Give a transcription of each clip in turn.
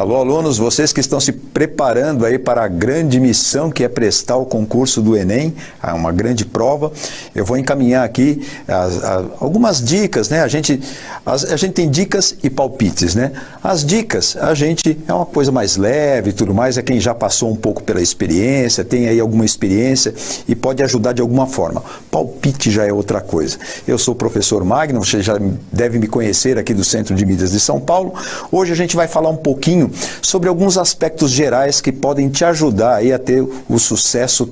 Alô, alunos, vocês que estão se preparando aí para a grande missão que é prestar o concurso do Enem, uma grande prova, eu vou encaminhar aqui algumas dicas, né? A gente tem dicas e palpites, né? As dicas, a gente é uma coisa mais leve e tudo mais, é quem já passou um pouco pela experiência, tem aí alguma experiência e pode ajudar de alguma forma. Palpite já é outra coisa. Eu sou o professor Magno, você já deve me conhecer aqui do Centro de Mídias de São Paulo. Hoje a gente vai falar um pouquinho sobre alguns aspectos gerais que podem te ajudar aí a ter o sucesso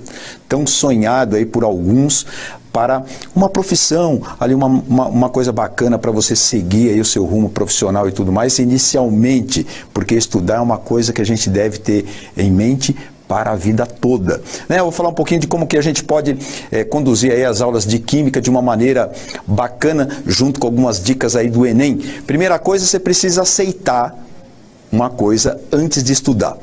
tão sonhado aí por alguns para uma profissão, ali uma coisa bacana para você seguir aí o seu rumo profissional e tudo mais, inicialmente, porque estudar é uma coisa que a gente deve ter em mente para a vida toda. Eu vou falar um pouquinho de como que a gente pode conduzir aí as aulas de Química de uma maneira bacana, junto com algumas dicas aí do Enem. Primeira coisa, você precisa aceitar uma coisa antes de estudar.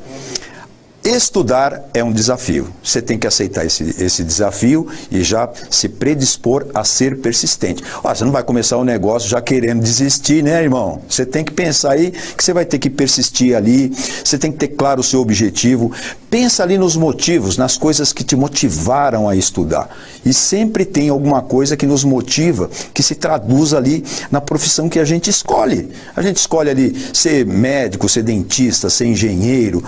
Estudar é um desafio. Você tem que aceitar esse desafio e já se predispor a ser persistente. Você não vai começar um negócio já querendo desistir, né, irmão? Você tem que pensar aí que você vai ter que persistir ali, você tem que ter claro o seu objetivo. Pensa ali nos motivos, nas coisas que te motivaram a estudar. E sempre tem alguma coisa que nos motiva, que se traduz ali na profissão que a gente escolhe. A gente escolhe ali ser médico, ser dentista, ser engenheiro,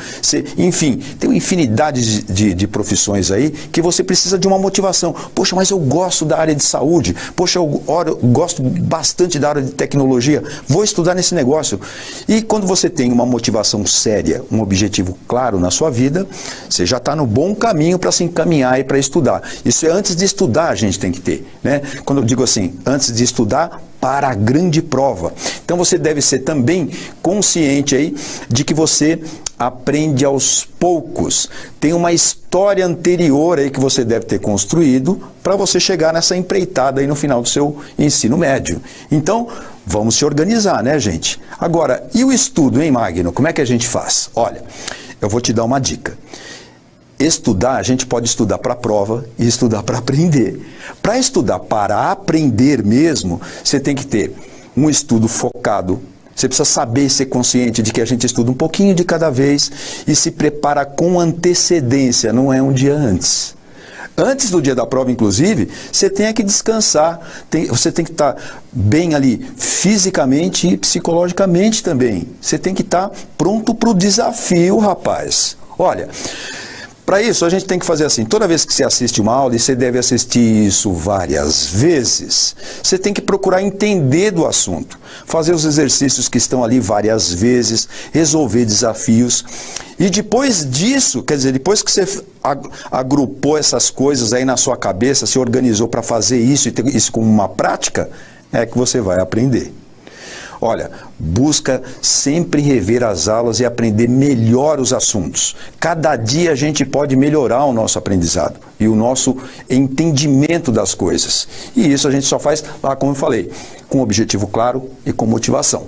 enfim, tem uma infinidade de profissões aí que você precisa de uma motivação. Poxa, mas eu gosto da área de saúde. Poxa, eu gosto bastante da área de tecnologia. Vou estudar nesse negócio. E quando você tem uma motivação séria, um objetivo claro na sua vida, você já está no bom caminho para se encaminhar e para estudar. Isso é antes de estudar a gente tem que ter, né? Quando eu digo assim, antes de estudar, para a grande prova. Então você deve ser também consciente aí de que você aprende aos poucos. Tem uma história anterior aí que você deve ter construído para você chegar nessa empreitada aí no final do seu ensino médio. Então, vamos se organizar, né, gente? Agora, e o estudo, hein, Magno? Como é que a gente faz? Olha, eu vou te dar uma dica. Estudar, a gente pode estudar para a prova e estudar para aprender. Para estudar para aprender mesmo, você tem que ter um estudo focado. Você precisa saber e ser consciente de que a gente estuda um pouquinho de cada vez e se prepara com antecedência, não é um dia antes. Antes do dia da prova, inclusive, você tem que descansar, você tem que estar bem ali fisicamente e psicologicamente também. Você tem que estar pronto para o desafio, rapaz. Olha, para isso, a gente tem que fazer assim, toda vez que você assiste uma aula, e você deve assistir isso várias vezes, você tem que procurar entender do assunto, fazer os exercícios que estão ali várias vezes, resolver desafios, e depois disso, quer dizer, depois que você agrupou essas coisas aí na sua cabeça, se organizou para fazer isso e ter isso como uma prática, é que você vai aprender. Olha, busca sempre rever as aulas e aprender melhor os assuntos. Cada dia a gente pode melhorar o nosso aprendizado e o nosso entendimento das coisas. E isso a gente só faz, lá como eu falei, com objetivo claro e com motivação.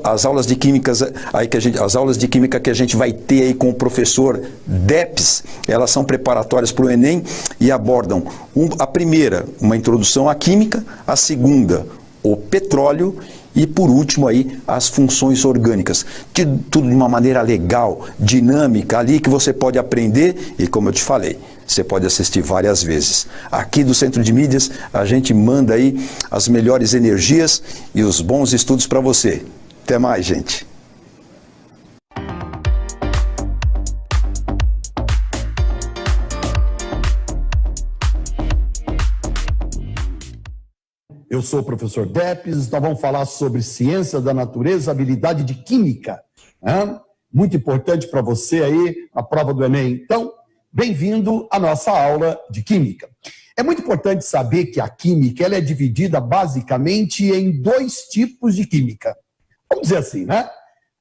As aulas de química que a gente vai ter aí com o professor Depes, elas são preparatórias para o Enem e abordam a primeira, uma introdução à química, a segunda, o petróleo, e por último aí, as funções orgânicas. Tudo de uma maneira legal, dinâmica, ali que você pode aprender e, como eu te falei, você pode assistir várias vezes. Aqui do Centro de Mídias, a gente manda aí as melhores energias e os bons estudos para você. Até mais, gente. Eu sou o professor Depes, nós vamos falar sobre ciência da natureza, habilidade de química. Muito importante para você aí, a prova do Enem. Então, bem-vindo à nossa aula de química. É muito importante saber que a química ela é dividida basicamente em dois tipos de química. Vamos dizer assim, né?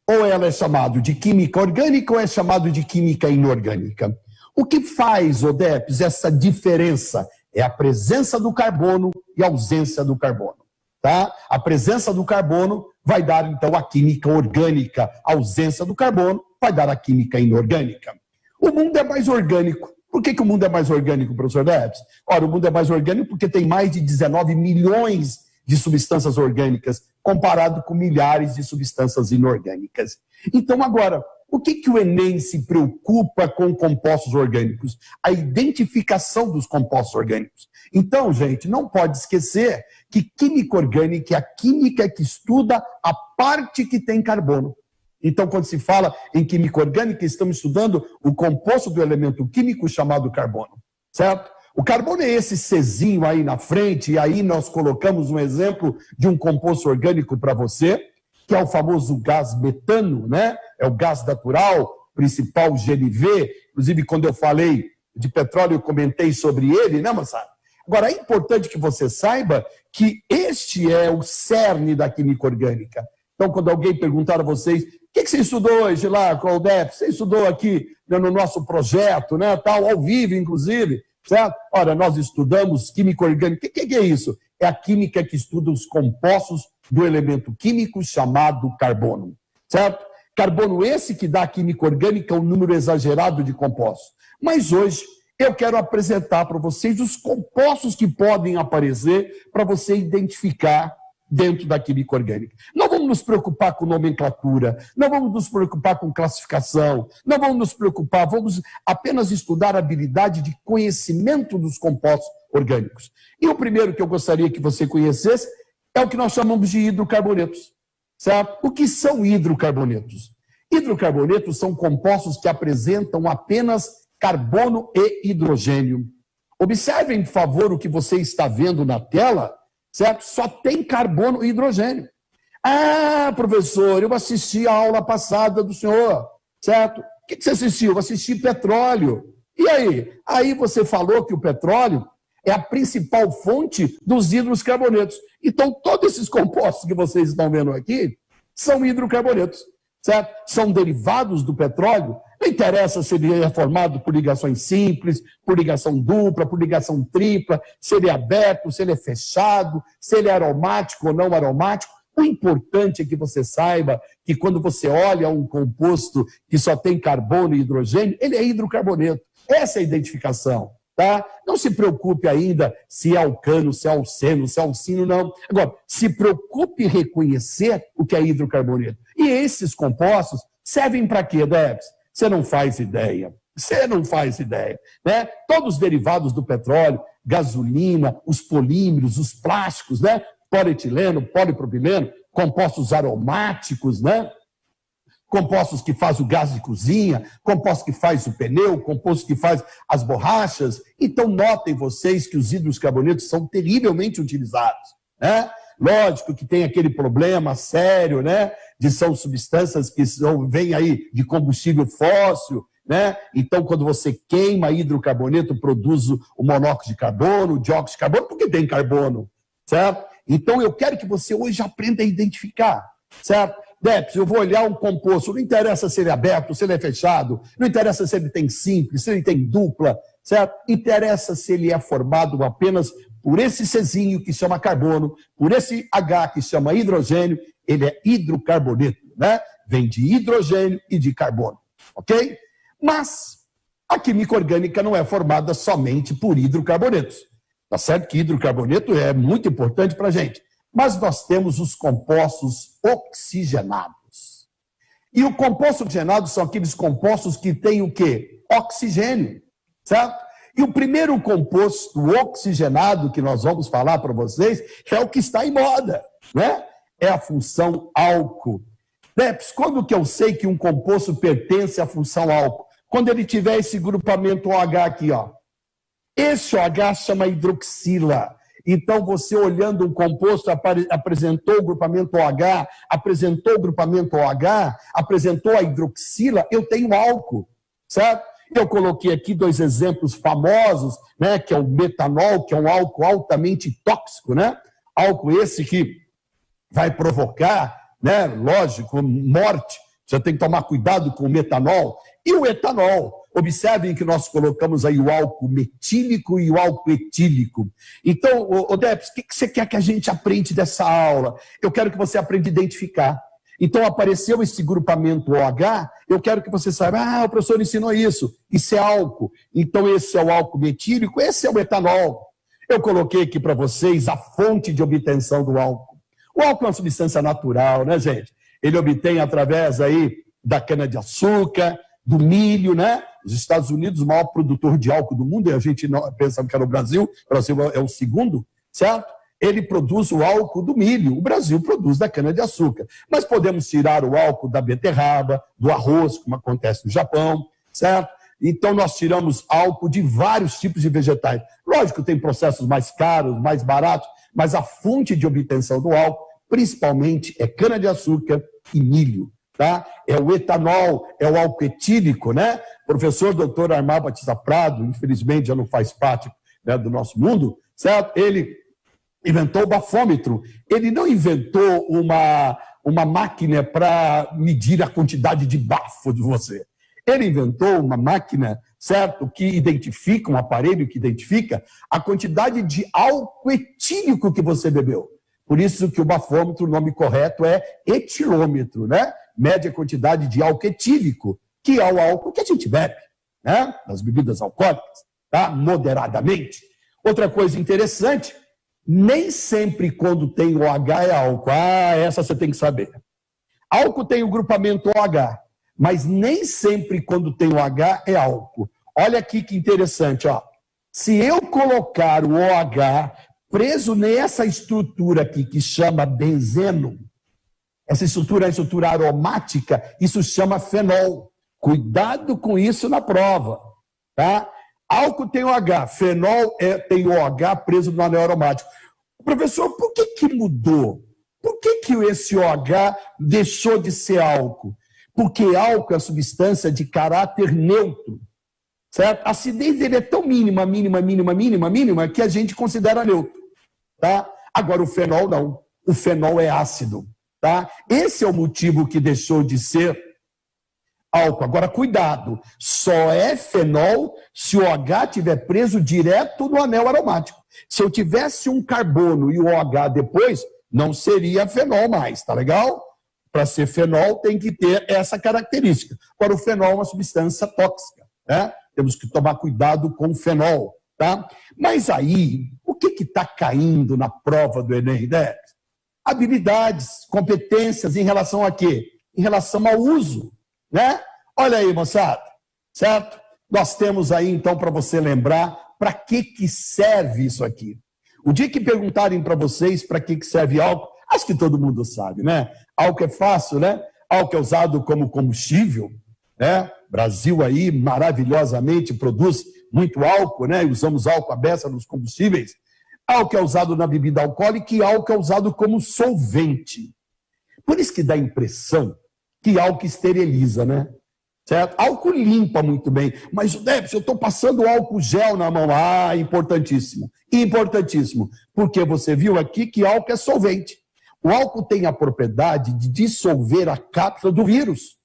Ou ela é chamada de química orgânica ou é chamada de química inorgânica. O que faz, Depes, essa diferença? É a presença do carbono e a ausência do carbono. Tá? A presença do carbono vai dar, então, a química orgânica. A ausência do carbono vai dar a química inorgânica. O mundo é mais orgânico. Por que o mundo é mais orgânico, professor Depes? Ora, o mundo é mais orgânico porque tem mais de 19 milhões de substâncias orgânicas, comparado com milhares de substâncias inorgânicas. Então, agora, o que o Enem se preocupa com compostos orgânicos? A identificação dos compostos orgânicos. Então, gente, não pode esquecer que química orgânica é a química que estuda a parte que tem carbono. Então, quando se fala em química orgânica, estamos estudando o composto do elemento químico chamado carbono, certo? O carbono é esse Czinho aí na frente, e aí nós colocamos um exemplo de um composto orgânico para você, que é o famoso gás metano, né? É o gás natural, principal GNV. Inclusive, quando eu falei de petróleo, eu comentei sobre ele, né, moçada? Agora, é importante que você saiba que este é o cerne da química orgânica. Então, quando alguém perguntar a vocês, o que você estudou hoje lá com o DEP? Você estudou aqui no nosso projeto, né, tal, ao vivo, inclusive, certo? Ora, nós estudamos química orgânica. O que é isso? É a química que estuda os compostos do elemento químico chamado carbono, certo? Carbono esse que dá à química orgânica um número exagerado de compostos. Mas hoje eu quero apresentar para vocês os compostos que podem aparecer para você identificar dentro da química orgânica. Não vamos nos preocupar com nomenclatura, não vamos nos preocupar com classificação, não vamos nos preocupar, vamos apenas estudar a habilidade de conhecimento dos compostos orgânicos. E o primeiro que eu gostaria que você conhecesse é o que nós chamamos de hidrocarbonetos, certo? O que são hidrocarbonetos? Hidrocarbonetos são compostos que apresentam apenas carbono e hidrogênio. Observem, por favor, o que você está vendo na tela, certo? Só tem carbono e hidrogênio. Ah, professor, eu assisti a aula passada do senhor, certo? O que você assistiu? Eu assisti petróleo. E aí? Aí você falou que o petróleo é a principal fonte dos hidrocarbonetos. Então, todos esses compostos que vocês estão vendo aqui são hidrocarbonetos, certo? São derivados do petróleo. Não interessa se ele é formado por ligações simples, por ligação dupla, por ligação tripla, se ele é aberto, se ele é fechado, se ele é aromático ou não aromático. O importante é que você saiba que quando você olha um composto que só tem carbono e hidrogênio, ele é hidrocarboneto. Essa é a identificação, tá? Não se preocupe ainda se é alcano, se é alceno, se é alcino, não. Agora, se preocupe em reconhecer o que é hidrocarboneto. E esses compostos servem para quê, Debs? Você não faz ideia. Você não faz ideia, né? Todos os derivados do petróleo, gasolina, os polímeros, os plásticos, né? Polietileno, polipropileno, compostos aromáticos, né? Compostos que faz o gás de cozinha, compostos que faz o pneu, compostos que faz as borrachas. Então, notem vocês que os hidrocarbonetos são terrivelmente utilizados, né? Lógico que tem aquele problema sério, né? De são substâncias que vêm aí de combustível fóssil, né? Então, quando você queima hidrocarboneto, produz o monóxido de carbono, o dióxido de carbono, porque tem carbono, certo? Então, eu quero que você hoje aprenda a identificar, certo? Deps, eu vou olhar um composto, não interessa se ele é aberto, se ele é fechado, não interessa se ele tem simples, se ele tem dupla, certo? Interessa se ele é formado apenas por esse Czinho que chama carbono, por esse H que chama hidrogênio, ele é hidrocarboneto, né? Vem de hidrogênio e de carbono, ok? Mas a química orgânica não é formada somente por hidrocarbonetos. Tá certo que hidrocarboneto é muito importante para a gente. Mas nós temos os compostos oxigenados. E o composto oxigenado são aqueles compostos que têm o quê? Oxigênio, certo? E o primeiro composto oxigenado que nós vamos falar para vocês é o que está em moda, né? É a função álcool. Deps, quando que eu sei que um composto pertence à função álcool? Quando ele tiver esse grupamento OH aqui, ó. Esse OH chama hidroxila. Então, você olhando um composto, apresentou o grupamento OH, apresentou o grupamento OH, apresentou a hidroxila, eu tenho álcool, certo? Eu coloquei aqui dois exemplos famosos, né, que é o metanol, que é um álcool altamente tóxico, né? Álcool esse que vai provocar, né, lógico, morte. Você tem que tomar cuidado com o metanol. E o etanol. Observem que nós colocamos aí o álcool metílico e o álcool etílico. Então, Deps, o que você quer que a gente aprenda dessa aula? Eu quero que você aprenda a identificar. Então, apareceu esse grupamento OH, eu quero que você saiba, o professor ensinou isso é álcool. Então, esse é o álcool metílico, esse é o etanol. Eu coloquei aqui para vocês a fonte de obtenção do álcool. O álcool é uma substância natural, né, gente? Ele obtém através aí da cana-de-açúcar, do milho, né? Os Estados Unidos, o maior produtor de álcool do mundo, e a gente não pensa que era o Brasil é o segundo, certo? Ele produz o álcool do milho, o Brasil produz da cana-de-açúcar. Mas podemos tirar o álcool da beterraba, do arroz, como acontece no Japão, certo? Então, nós tiramos álcool de vários tipos de vegetais. Lógico, tem processos mais caros, mais baratos, mas a fonte de obtenção do álcool, principalmente, é cana-de-açúcar e milho. Tá? É o etanol, é o álcool etílico, né? Professor Dr. Armar Batista Prado, infelizmente já não faz parte, né, do nosso mundo, certo? Ele inventou o bafômetro. Ele não inventou uma máquina para medir a quantidade de bafo de você. Ele inventou uma máquina, certo, que identifica, um aparelho que identifica a quantidade de álcool etílico que você bebeu. Por isso que o bafômetro, o nome correto é etilômetro, né? Mede a quantidade de álcool etílico, que é o álcool que a gente bebe, né? Nas bebidas alcoólicas, tá? Moderadamente. Outra coisa interessante, nem sempre quando tem OH é álcool. Ah, essa você tem que saber. Álcool tem o grupamento OH, mas nem sempre quando tem OH é álcool. Olha aqui que interessante, ó. Se eu colocar o OH preso nessa estrutura aqui que chama benzeno, essa estrutura é a estrutura aromática, isso chama fenol. Cuidado com isso na prova, tá? Álcool tem OH, fenol tem OH preso no anel aromático. Professor, por que mudou? Por que esse OH deixou de ser álcool? Porque álcool é a substância de caráter neutro, certo? A acidez dele é tão mínima, que a gente considera neutro, tá? Agora o fenol não. O fenol é ácido, tá? Esse é o motivo que deixou de ser álcool. Agora, cuidado, só é fenol se o OH estiver preso direto no anel aromático. Se eu tivesse um carbono e o OH depois, não seria fenol mais, tá legal? Para ser fenol tem que ter essa característica. Agora, o fenol é uma substância tóxica, né? Temos que tomar cuidado com o fenol, tá? Mas aí, o que está caindo na prova do Enem, né? Habilidades, competências em relação a quê? Em relação ao uso, né? Olha aí, moçada, certo? Nós temos aí, então, para você lembrar, para que serve isso aqui. O dia que perguntarem para vocês para que serve álcool, acho que todo mundo sabe, né? Álcool é fácil, né? Álcool é usado como combustível, né? Brasil aí maravilhosamente produz muito álcool, né? Usamos álcool à beça nos combustíveis. Álcool é usado na bebida alcoólica e álcool é usado como solvente. Por isso que dá a impressão que álcool esteriliza, né? Certo? Álcool limpa muito bem. Mas, Debs, eu estou passando álcool gel na mão. Ah, importantíssimo. Importantíssimo. Porque você viu aqui que álcool é solvente. O álcool tem a propriedade de dissolver a cápsula do vírus.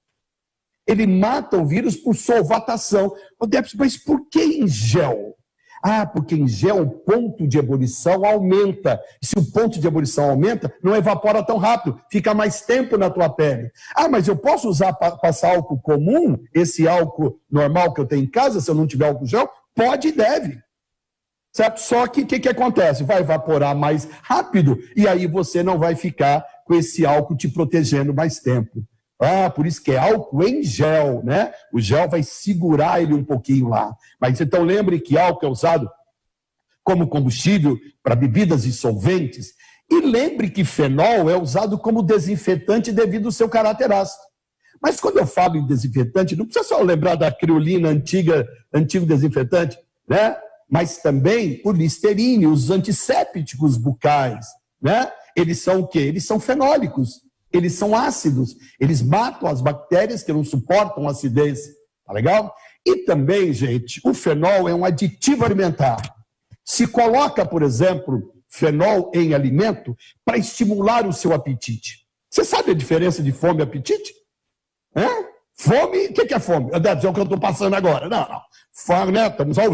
Ele mata o vírus por solvatação. Debs, mas por que em gel? Ah, porque em gel o ponto de ebulição aumenta. E se o ponto de ebulição aumenta, não evapora tão rápido, fica mais tempo na tua pele. Ah, mas eu posso usar passar álcool comum, esse álcool normal que eu tenho em casa, se eu não tiver álcool gel? Pode e deve. Certo? Só que o que acontece? Vai evaporar mais rápido e aí você não vai ficar com esse álcool te protegendo mais tempo. Ah, por isso que é álcool em gel, né? O gel vai segurar ele um pouquinho lá. Mas então lembre que álcool é usado como combustível para bebidas e solventes. E lembre que fenol é usado como desinfetante devido ao seu caráter ácido. Mas quando eu falo em desinfetante, não precisa só lembrar da criolina antigo desinfetante, né? Mas também o Listerine, os antissépticos bucais, né? Eles são o quê? Eles são fenólicos. Eles são ácidos, eles matam as bactérias que não suportam acidez, tá legal? E também, gente, o fenol é um aditivo alimentar. Se coloca, por exemplo, fenol em alimento para estimular o seu apetite. Você sabe a diferença de fome e apetite? Fome, o que é fome? Deve ser o que eu estou passando agora. Não. Fome, né? Estamos ao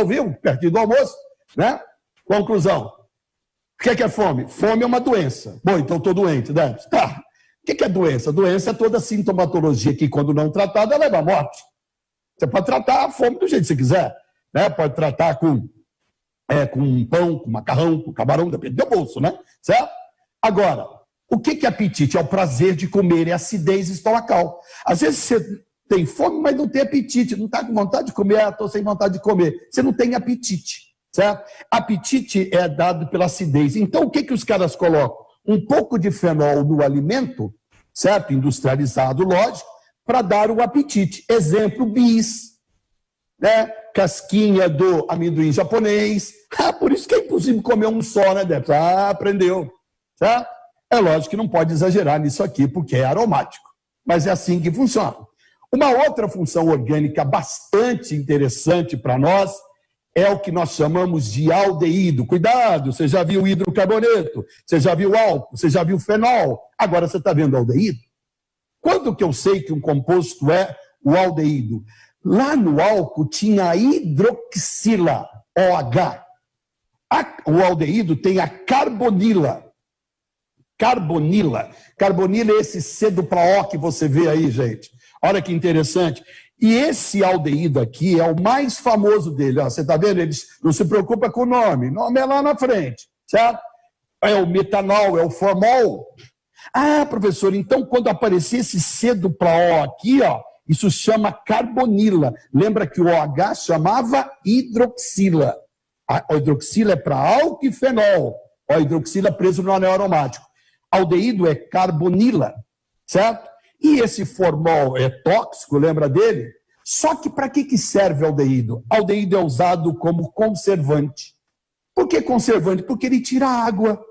vivo, pertinho do almoço, né? Conclusão. O que é fome? Fome é uma doença. Bom, então estou doente, né? Tá. O que é doença? Doença é toda sintomatologia que, quando não tratada, leva à morte. Você pode tratar a fome do jeito que você quiser, né? Pode tratar com com um pão, com macarrão, com camarão, depende do bolso, né? Certo? Agora, o que é apetite? É o prazer de comer, é acidez estomacal. Às vezes você tem fome, mas não tem apetite, não está com vontade de comer, estou sem vontade de comer. Você não tem apetite, certo? Apetite é dado pela acidez. Então, o que os caras colocam? Um pouco de fenol no alimento, certo? Industrializado, lógico, para dar o apetite. Exemplo, bis, né? Casquinha do amendoim japonês. Por isso que é impossível comer um só, né, Débora? Aprendeu, certo? É lógico que não pode exagerar nisso aqui, porque é aromático. Mas é assim que funciona. Uma outra função orgânica bastante interessante para nós é o que nós chamamos de aldeído. Cuidado, você já viu hidrocarboneto, você já viu álcool, você já viu fenol. Agora você está vendo aldeído? Quando que eu sei que um composto é o aldeído? Lá no álcool tinha a hidroxila, OH. O aldeído tem a carbonila. Carbonila é esse C para O que você vê aí, gente. Olha que interessante. E esse aldeído aqui é o mais famoso dele. Ó, você está vendo? Ele não se preocupa com o nome. O nome é lá na frente, certo? É o metanol, é o formol. Professor, então quando aparecer esse C para O aqui, ó, isso chama carbonila. Lembra que o OH chamava hidroxila. A hidroxila é para álcool e fenol. A hidroxila preso no anel aromático. Aldeído é carbonila, certo? E esse formol é tóxico, lembra dele? Só que para que serve o aldeído? O aldeído é usado como conservante. Por que conservante? Porque ele tira água.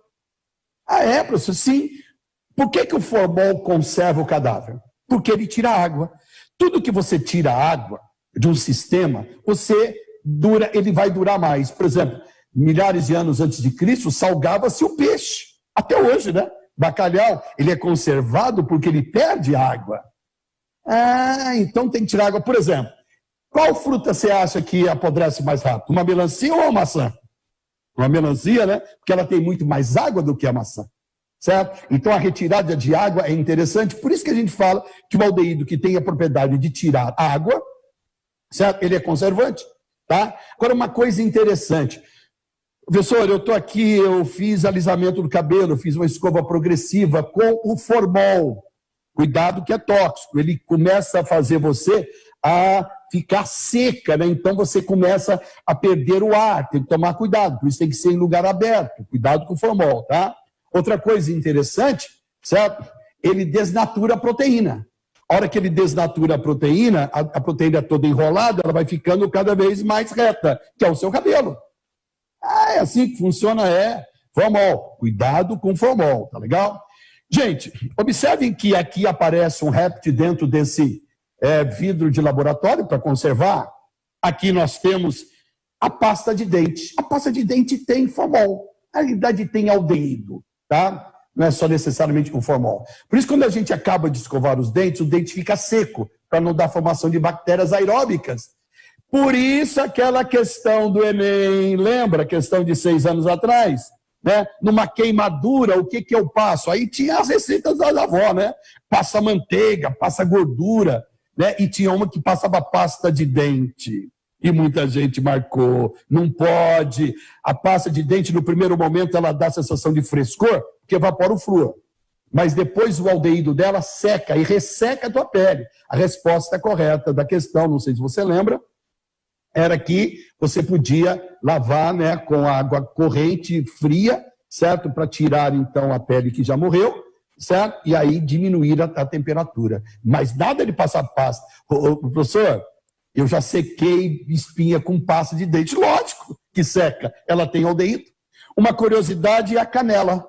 Professor, sim. Por que o formol conserva o cadáver? Porque ele tira água. Tudo que você tira água de um sistema, ele vai durar mais. Por exemplo, milhares de anos antes de Cristo, salgava-se o peixe. Até hoje, né? Bacalhau, ele é conservado porque ele perde água. Então tem que tirar água. Por exemplo, qual fruta você acha que apodrece mais rápido? Uma melancia ou uma maçã? Uma melancia, né? Porque ela tem muito mais água do que a maçã. Certo? Então a retirada de água é interessante. Por isso que a gente fala que o aldeído que tem a propriedade de tirar água, certo? Ele é conservante. Tá? Agora, uma coisa interessante. Professor, eu estou aqui, eu fiz alisamento do cabelo, fiz uma escova progressiva com o formol. Cuidado que é tóxico, ele começa a fazer você a ficar seca, né? Então você começa a perder o ar, tem que tomar cuidado, por isso tem que ser em lugar aberto, cuidado com o formol, tá? Outra coisa interessante, certo? Ele desnatura a proteína. A hora que ele desnatura a proteína toda enrolada, ela vai ficando cada vez mais reta, que é o seu cabelo. É assim que funciona, formol. Cuidado com formol, tá legal? Gente, observem que aqui aparece um réptil dentro desse vidro de laboratório para conservar. Aqui nós temos a pasta de dente. A pasta de dente tem formol. Na realidade tem aldeído, tá? Não é só necessariamente com formol. Por isso, quando a gente acaba de escovar os dentes, o dente fica seco, para não dar formação de bactérias aeróbicas. Por isso, aquela questão do Enem, lembra a questão de 6 anos atrás? Né? Numa queimadura, o que eu passo? Aí tinha as receitas da avó, né? Passa manteiga, passa gordura, né? E tinha uma que passava pasta de dente. E muita gente marcou. Não pode. A pasta de dente, no primeiro momento, ela dá a sensação de frescor, porque evapora o flúor. Mas depois o aldeído dela seca e resseca a tua pele. A resposta correta da questão, não sei se você lembra, era que você podia lavar, né, com água corrente fria, certo? Para tirar, então, a pele que já morreu, certo? E aí diminuir a temperatura. Mas nada de passar pasta. Professor, eu já sequei espinha com pasta de dente. Lógico que seca. Ela tem aldeído. Uma curiosidade é a canela.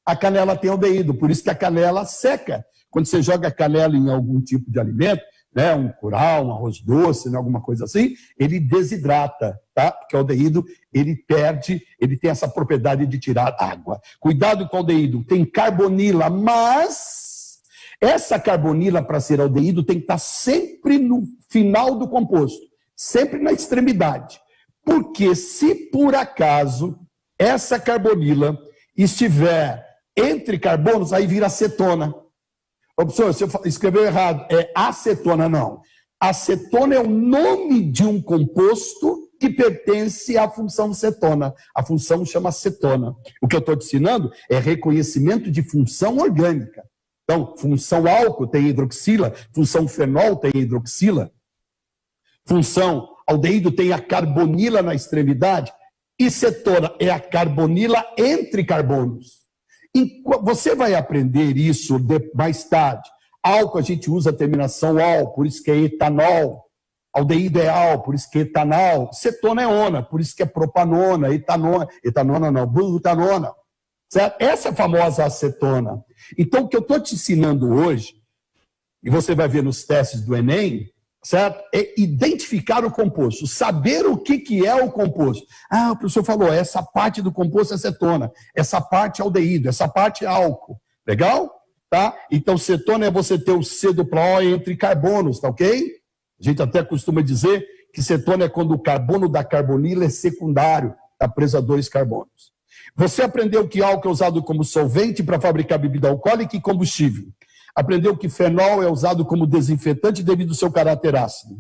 A canela tem aldeído, por isso que a canela seca. Quando você joga canela em algum tipo de alimento, né, um curau, um arroz doce, né, alguma coisa assim, ele desidrata, tá? Porque o aldeído, ele tem essa propriedade de tirar água. Cuidado com o aldeído, tem carbonila, mas essa carbonila, para ser aldeído, tem que estar sempre no final do composto, sempre na extremidade. Porque se por acaso essa carbonila estiver entre carbonos, aí vira acetona. Professor, você escreveu errado, é acetona, não. Acetona é o nome de um composto que que pertence à função cetona. A função chama cetona. O que eu estou te ensinando é reconhecimento de função orgânica. Então, função álcool tem hidroxila, função fenol tem hidroxila, função aldeído tem a carbonila na extremidade, e cetona é a carbonila entre carbonos. E você vai aprender isso mais tarde. Álcool a gente usa a terminação ol, por isso que é etanol. Aldeído é al, por isso que é etanol. Cetona é ona, por isso que é propanona, etanona não, butanona. Certo? Essa é a famosa acetona. Então, o que eu estou te ensinando hoje, e você vai ver nos testes do Enem, certo? É identificar o composto, saber o que é o composto. Ah, o professor falou, essa parte do composto é cetona, essa parte é aldeído, essa parte é álcool. Legal? Tá? Então, cetona é você ter o C dupla O entre carbonos, tá ok? A gente até costuma dizer que cetona é quando o carbono da carbonila é secundário, está preso a 2 carbonos. Você aprendeu que álcool é usado como solvente para fabricar bebida alcoólica e combustível. Aprendeu que fenol é usado como desinfetante devido ao seu caráter ácido.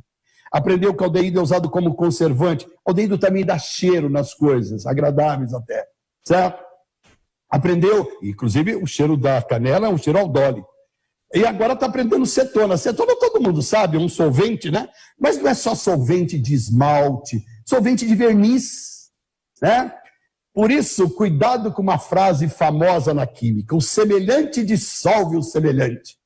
Aprendeu que aldeído é usado como conservante. Aldeído também dá cheiro nas coisas, agradáveis até, certo? Aprendeu, inclusive o cheiro da canela é um cheiro aldólico. E agora está aprendendo cetona. Cetona todo mundo sabe, é um solvente, né? Mas não é só solvente de esmalte, solvente de verniz, né? Por isso, cuidado com uma frase famosa na química: o semelhante dissolve o semelhante.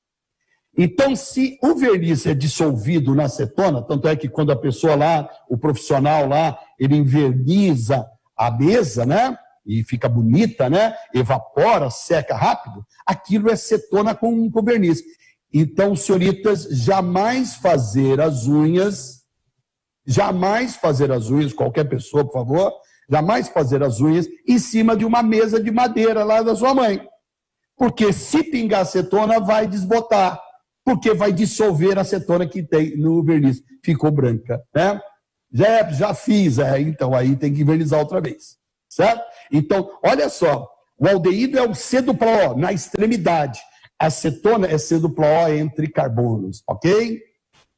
Então, se o verniz é dissolvido na cetona, tanto é que quando a pessoa lá, o profissional lá, ele enverniza a mesa, né? E fica bonita, né? Evapora, seca rápido, aquilo é cetona com verniz. Então, senhoritas, jamais fazer as unhas, qualquer pessoa, por favor, jamais fazer as unhas em cima de uma mesa de madeira lá da sua mãe. Porque se pingar acetona, vai desbotar. Porque vai dissolver a acetona que tem no verniz. Ficou branca, né? Já fiz, então aí tem que vernizar outra vez. Certo? Então, olha só. O aldeído é o C dupla O, na extremidade. A acetona é C dupla O entre carbonos, ok?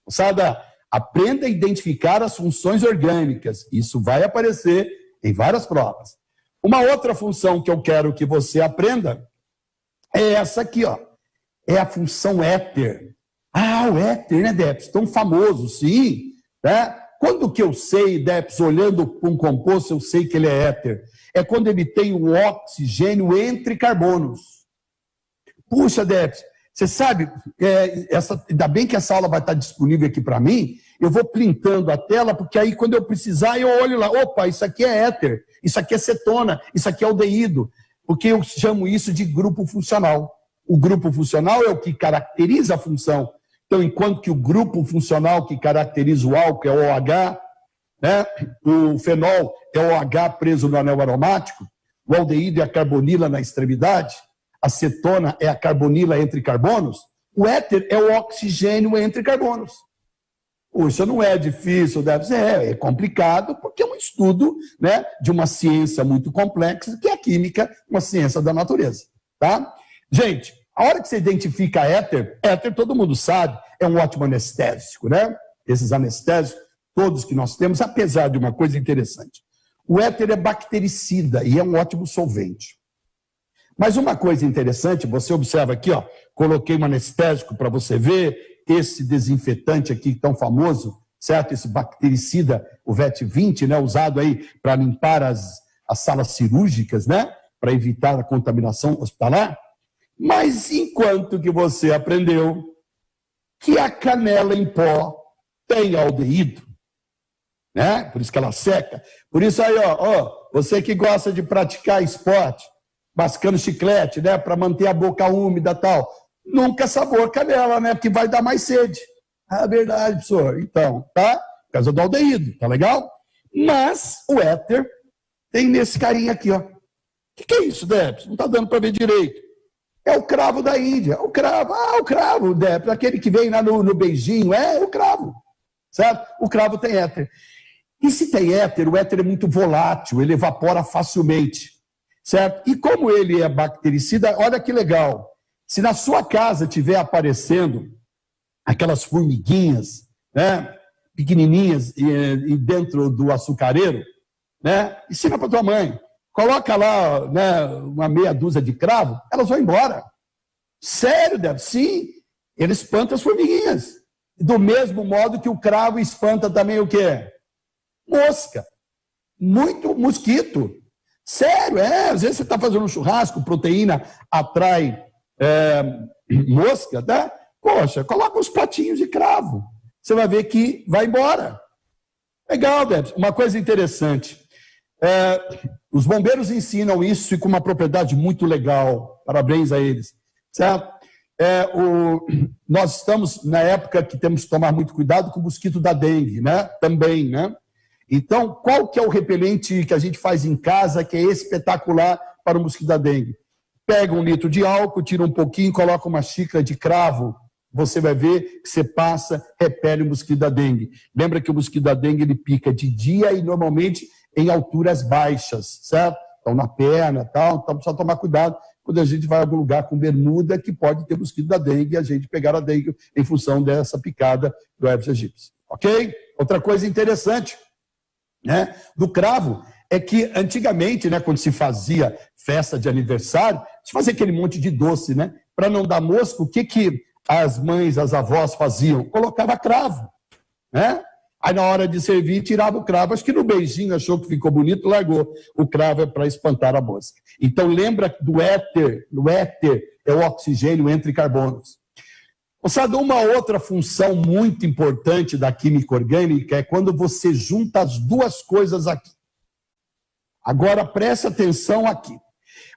Moçada, aprenda a identificar as funções orgânicas. Isso vai aparecer em várias provas. Uma outra função que eu quero que você aprenda é essa aqui, ó. É a função éter. Ah, o éter, né, Deps? Tão famoso, sim. Né? Quando que eu sei, Deps, olhando um composto, eu sei que ele é éter? É quando ele tem o oxigênio entre carbonos. Puxa, Deps, você sabe, ainda bem que essa aula vai estar disponível aqui para mim, eu vou printando a tela, porque aí quando eu precisar, eu olho lá, opa, isso aqui é éter, isso aqui é cetona, isso aqui é aldeído, porque eu chamo isso de grupo funcional. O grupo funcional é o que caracteriza a função. Então, enquanto que o grupo funcional que caracteriza o álcool é o OH, né? O fenol é o OH preso no anel aromático, o aldeído é a carbonila na extremidade, a cetona é a carbonila entre carbonos, o éter é o oxigênio entre carbonos. Puxa, não é difícil, deve ser, é complicado, porque é um estudo, né, de uma ciência muito complexa, que é a química, uma ciência da natureza. Tá? Gente, a hora que você identifica éter todo mundo sabe, é um ótimo anestésico, né? Esses anestésicos, todos que nós temos, apesar de uma coisa interessante. O éter é bactericida e é um ótimo solvente. Mas uma coisa interessante, você observa aqui, ó, coloquei um anestésico para você ver, esse desinfetante aqui tão famoso, certo? Esse bactericida, o VET20, né, usado aí para limpar as salas cirúrgicas, né, para evitar a contaminação hospitalar. Mas enquanto que você aprendeu que a canela em pó tem aldeído, né? Por isso que ela seca. Por isso aí, ó, você que gosta de praticar esporte, mascando chiclete, né, para manter a boca úmida e tal, nunca sabor canela, né, porque vai dar mais sede. Ah, verdade, professor. Então, tá? Por causa do aldeído, tá legal? Mas o éter tem nesse carinha aqui, ó. O que é isso, Debs? Não tá dando para ver direito. É o cravo da Índia. O cravo, Debs, aquele que vem lá no beijinho, é o cravo. Certo? O cravo tem éter. E se tem éter, o éter é muito volátil, ele evapora facilmente. Certo? E como ele é bactericida, olha que legal. Se na sua casa estiver aparecendo aquelas formiguinhas, né, pequenininhas e dentro do açucareiro, né? Ensina para tua mãe. Coloca lá, né, uma meia dúzia de cravo, elas vão embora. Sério, Débora? Sim, ele espanta as formiguinhas. Do mesmo modo que o cravo espanta também o quê? Mosca. Muito mosquito. Sério, às vezes você está fazendo um churrasco, proteína atrai mosca, tá? Poxa, coloca uns potinhos de cravo. Você vai ver que vai embora. Legal, Débora. Uma coisa interessante. Os bombeiros ensinam isso e com uma propriedade muito legal. Parabéns a eles. Certo? Nós estamos na época que temos que tomar muito cuidado com o mosquito da dengue, né? Também, né? Então, qual que é o repelente que a gente faz em casa que é espetacular para o mosquito da dengue? Pega 1 litro de álcool, tira um pouquinho, coloca uma xícara de cravo, você vai ver que você passa, repele o mosquito da dengue. Lembra que o mosquito da dengue ele pica de dia e normalmente em alturas baixas, certo? Então, na perna, tal, então precisa tomar cuidado quando a gente vai a algum lugar com bermuda que pode ter mosquito da dengue e a gente pegar a dengue em função dessa picada do Aedes aegypti. Ok? Outra coisa interessante, né, do cravo é que antigamente, né, quando se fazia festa de aniversário, se fazia aquele monte de doce, né? Para não dar mosca, o que as mães, as avós faziam? Colocava cravo, né? Aí na hora de servir, tirava o cravo. Acho que no beijinho achou que ficou bonito, largou. O cravo é para espantar a mosca. Então lembra do éter. O éter é o oxigênio entre carbonos. Moçada, uma outra função muito importante da química orgânica é quando você junta as duas coisas aqui. Agora preste atenção aqui.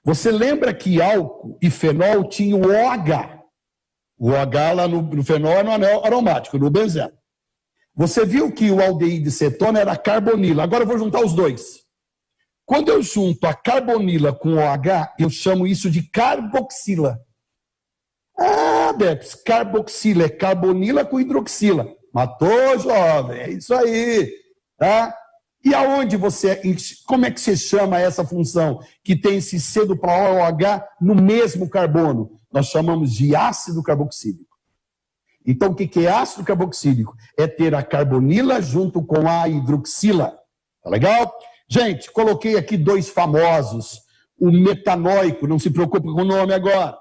Você lembra que álcool e fenol tinham o OH? O OH lá no fenol é no anel aromático, no benzeno. Você viu que o aldeíde cetona era carbonila. Agora eu vou juntar os dois. Quando eu junto a carbonila com o OH, eu chamo isso de carboxila. Ah, Deps, carboxila é carbonila com hidroxila. Matou, jovem, é isso aí. Tá? E aonde como é que você chama essa função que tem esse C dupla OH no mesmo carbono? Nós chamamos de ácido carboxílico. Então, o que é ácido carboxílico? É ter a carbonila junto com a hidroxila. Tá legal? Gente, coloquei aqui 2 famosos. O metanóico, não se preocupe com o nome agora.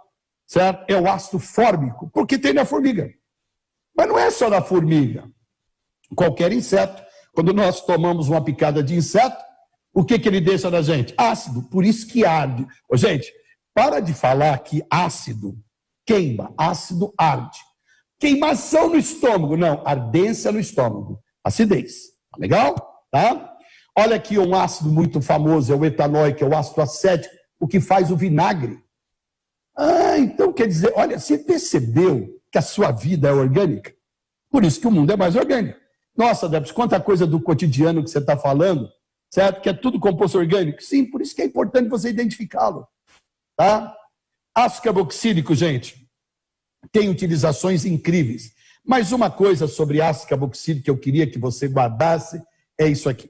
Certo? É o ácido fórmico, porque tem na formiga. Mas não é só na formiga. Qualquer inseto, quando nós tomamos uma picada de inseto, o que ele deixa na gente? Ácido, por isso que arde. Ô, gente, para de falar que ácido queima, ácido arde. Queimação no estômago, não, ardência no estômago, acidez. Tá legal? Tá? Olha aqui um ácido muito famoso, é o etanóico, é o ácido acético, o que faz o vinagre. Ah, então quer dizer, olha, você percebeu que a sua vida é orgânica? Por isso que o mundo é mais orgânico. Nossa, Débora, quanta coisa do cotidiano que você está falando, certo? Que é tudo composto orgânico. Sim, por isso que é importante você identificá-lo. Tá? Ácido carboxílico, gente, tem utilizações incríveis. Mas uma coisa sobre ácido carboxílico que eu queria que você guardasse é isso aqui.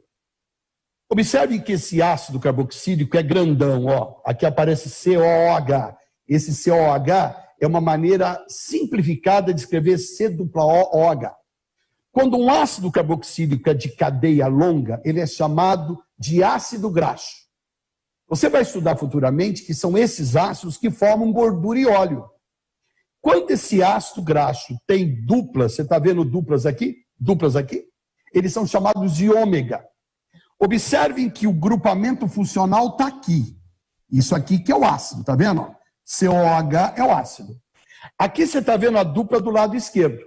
Observe que esse ácido carboxílico é grandão, ó. Aqui aparece COOH. Esse COOH é uma maneira simplificada de escrever C-OOH. Quando um ácido carboxílico é de cadeia longa, ele é chamado de ácido graxo. Você vai estudar futuramente que são esses ácidos que formam gordura e óleo. Quando esse ácido graxo tem duplas, você está vendo duplas aqui? Duplas aqui? Eles são chamados de ômega. Observem que o grupamento funcional está aqui. Isso aqui que é o ácido, está vendo? COH é o ácido. Aqui você está vendo a dupla do lado esquerdo.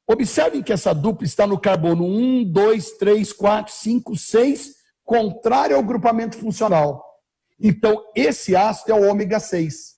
Observem que essa dupla está no carbono 1, 2, 3, 4, 5, 6, contrário ao grupamento funcional. Então, esse ácido é o ômega 6.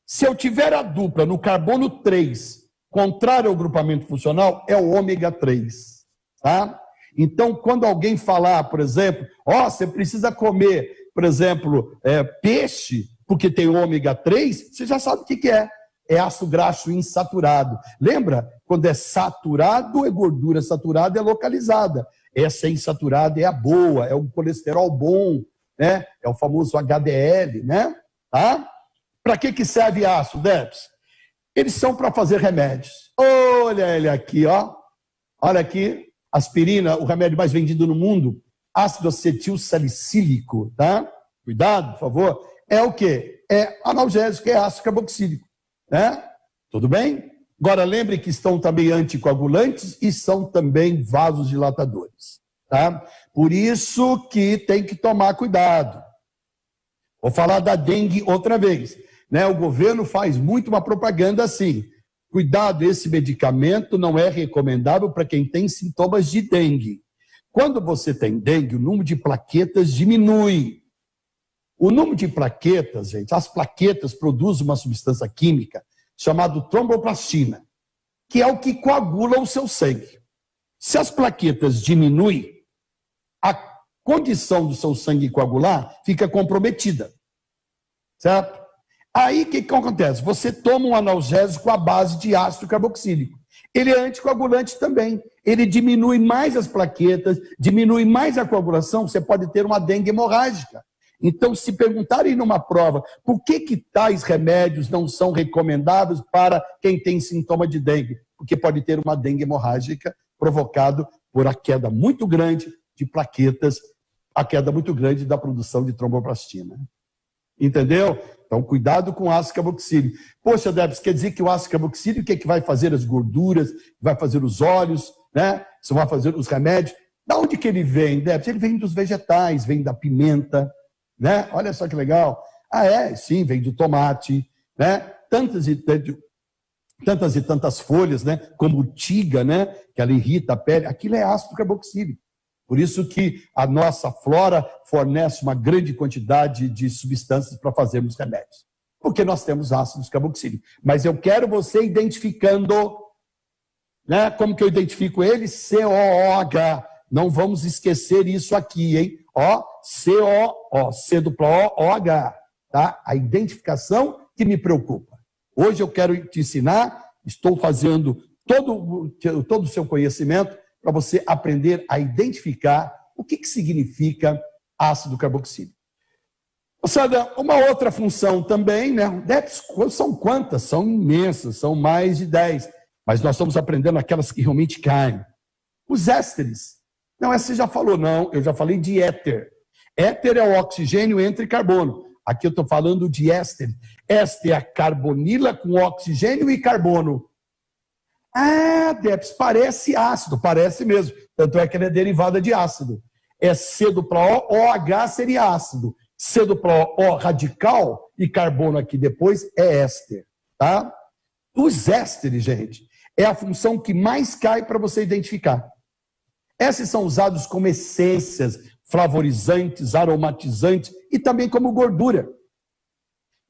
Se eu tiver a dupla no carbono 3, contrário ao grupamento funcional, é o ômega 3. Tá? Então, quando alguém falar, por exemplo, você precisa comer, por exemplo, peixe, porque tem ômega 3, você já sabe o que é. É ácido graxo insaturado. Lembra? Quando é saturado, é gordura saturada, é localizada. Essa insaturada é a boa, é um colesterol bom, né? É o famoso HDL, né? Tá? Para que serve ácido, Debs? Eles são para fazer remédios. Olha ele aqui, ó. Olha aqui, aspirina, o remédio mais vendido no mundo, ácido acetil salicílico, tá? Cuidado, por favor. É o quê? É analgésico, é ácido carboxílico, né? Tudo bem? Agora, lembre que estão também anticoagulantes e são também vasodilatadores, tá? Por isso que tem que tomar cuidado. Vou falar da dengue outra vez, né? O governo faz muito uma propaganda assim: cuidado, esse medicamento não é recomendável para quem tem sintomas de dengue. Quando você tem dengue, o número de plaquetas diminui. O número de plaquetas, gente, as plaquetas produzem uma substância química chamada tromboplastina, que é o que coagula o seu sangue. Se as plaquetas diminuem, a condição do seu sangue coagular fica comprometida, certo? Aí, o que acontece? Você toma um analgésico à base de ácido carboxílico. Ele é anticoagulante também. Ele diminui mais as plaquetas, diminui mais a coagulação, você pode ter uma dengue hemorrágica. Então, se perguntarem numa prova por que tais remédios não são recomendáveis para quem tem sintoma de dengue, porque pode ter uma dengue hemorrágica provocado por a queda muito grande de plaquetas, a queda muito grande da produção de tromboplastina. Entendeu? Então, cuidado com o ácido carboxílico. Poxa, Debs, quer dizer que o ácido carboxílico o que vai fazer as gorduras, vai fazer os óleos, né? Isso vai fazer os remédios. Da onde que ele vem, Debs? Ele vem dos vegetais, vem da pimenta, né? Olha só que legal. Ah, é? Sim, vem do tomate, né? Tantas e tantas folhas, né? Como urtiga, né? Que ela irrita a pele. Aquilo é ácido carboxílico. Por isso que a nossa flora fornece uma grande quantidade de substâncias para fazermos remédios. Porque nós temos ácidos carboxílicos. Mas eu quero você identificando, né? Como que eu identifico ele? COOH. Não vamos esquecer isso aqui, hein? Ó, C-O-O, C dupla O-O-H, tá? A identificação que me preocupa. Hoje eu quero te ensinar, estou fazendo todo o seu conhecimento para você aprender a identificar o que significa ácido carboxílico. Moçada, uma outra função também, né? São quantas? São imensas, são mais de 10. Mas nós estamos aprendendo aquelas que realmente caem. Os ésteres. Não, essa você já falou, não. Eu já falei de éter. Éter é o oxigênio entre carbono. Aqui eu estou falando de éster. Éster é a carbonila com oxigênio e carbono. Ah, Debs, parece ácido. Parece mesmo. Tanto é que ela é derivada de ácido. É C dupla O, OH seria ácido. C dupla O radical e carbono aqui depois é éster. Tá? Os ésteres, gente, é a função que mais cai para você identificar. Esses são usados como essências, flavorizantes, aromatizantes e também como gordura.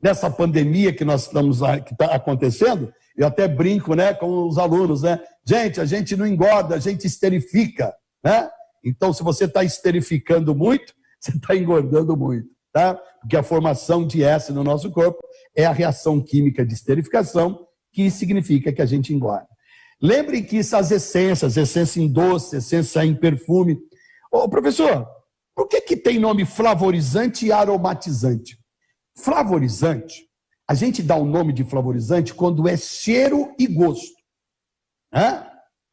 Nessa pandemia que nós estamos que está acontecendo, eu até brinco, né, com os alunos, né? Gente, a gente não engorda, a gente esterifica, né? Então, se você está esterificando muito, você está engordando muito, tá? Porque a formação de S no nosso corpo é a reação química de esterificação, que significa que a gente engorda. Lembrem que essas essências, essência em doce, essência em perfume. Ô, professor, por que tem nome flavorizante e aromatizante? Flavorizante, a gente dá o nome de flavorizante quando é cheiro e gosto.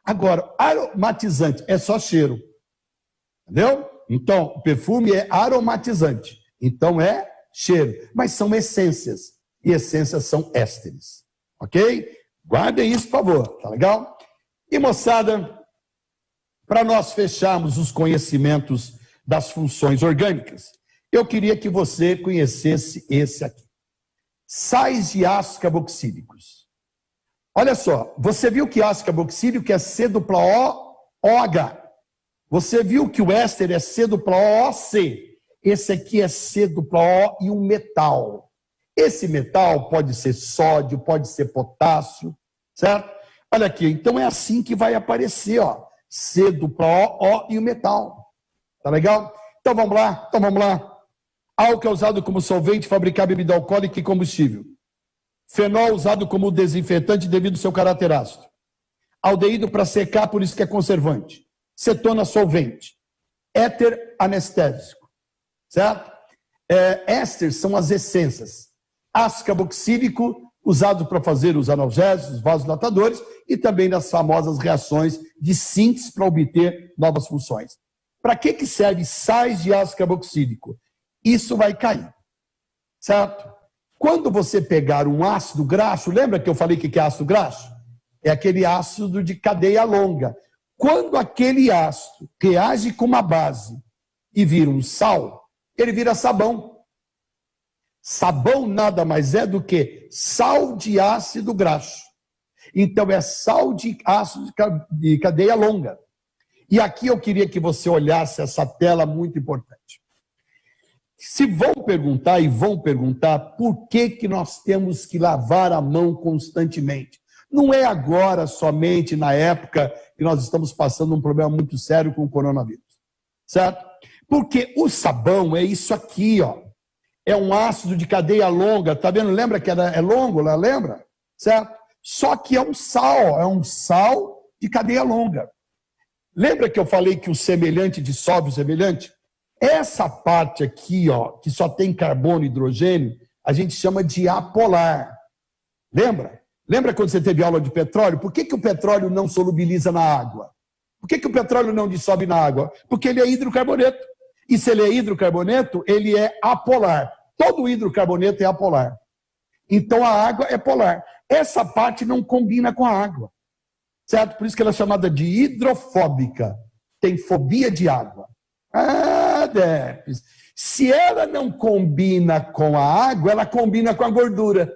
Agora, aromatizante é só cheiro. Entendeu? Então, o perfume é aromatizante. Então, é cheiro. Mas são essências. E essências são ésteres. Ok? Guardem isso, por favor, tá legal? E, moçada, para nós fecharmos os conhecimentos das funções orgânicas, eu queria que você conhecesse esse aqui. Sais de ácidos carboxílicos. Olha só, você viu que ácido carboxílico é C dupla O, OH. Você viu que o éster é C dupla O, OC. Esse aqui é C dupla O e um metal. Esse metal pode ser sódio, pode ser potássio, certo? Olha aqui, então é assim que vai aparecer, ó. C dupla O e o metal. Tá legal? Então vamos lá. Álcool é usado como solvente, fabricar bebida alcoólica e combustível. Fenol usado como desinfetante devido ao seu caráter ácido. Aldeído para secar, por isso que é conservante. Cetona solvente. Éter anestésico. Certo? Ésteres são as essências. Ácido carboxílico usado para fazer os analgésicos, vasodilatadores e também nas famosas reações de síntese para obter novas funções. Para que serve sais de ácido carboxílico? Isso vai cair, certo? Quando você pegar um ácido graxo, lembra que eu falei que é ácido graxo? É aquele ácido de cadeia longa. Quando aquele ácido reage com uma base e vira um sal, ele vira sabão. Sabão nada mais é do que sal de ácido graxo. Então é sal de ácido de cadeia longa. E aqui eu queria que você olhasse essa tela muito importante. Se vão perguntar e vão perguntar por que nós temos que lavar a mão constantemente. Não é agora somente na época que nós estamos passando um problema muito sério com o coronavírus, certo? Porque o sabão é isso aqui, ó. É um ácido de cadeia longa, tá vendo? Lembra que é longo, lá lembra? Certo? Só que é um sal de cadeia longa. Lembra que eu falei que o semelhante dissolve o semelhante? Essa parte aqui, ó, que só tem carbono e hidrogênio, a gente chama de apolar. Lembra? Lembra quando você teve aula de petróleo? Por que o petróleo não solubiliza na água? Por que o petróleo não dissolve na água? Porque ele é hidrocarboneto. E se ele é hidrocarboneto, ele é apolar. Todo hidrocarboneto é apolar. Então a água é polar. Essa parte não combina com a água. Certo? Por isso que ela é chamada de hidrofóbica. Tem fobia de água. Ah, Depes. Se ela não combina com a água, ela combina com a gordura.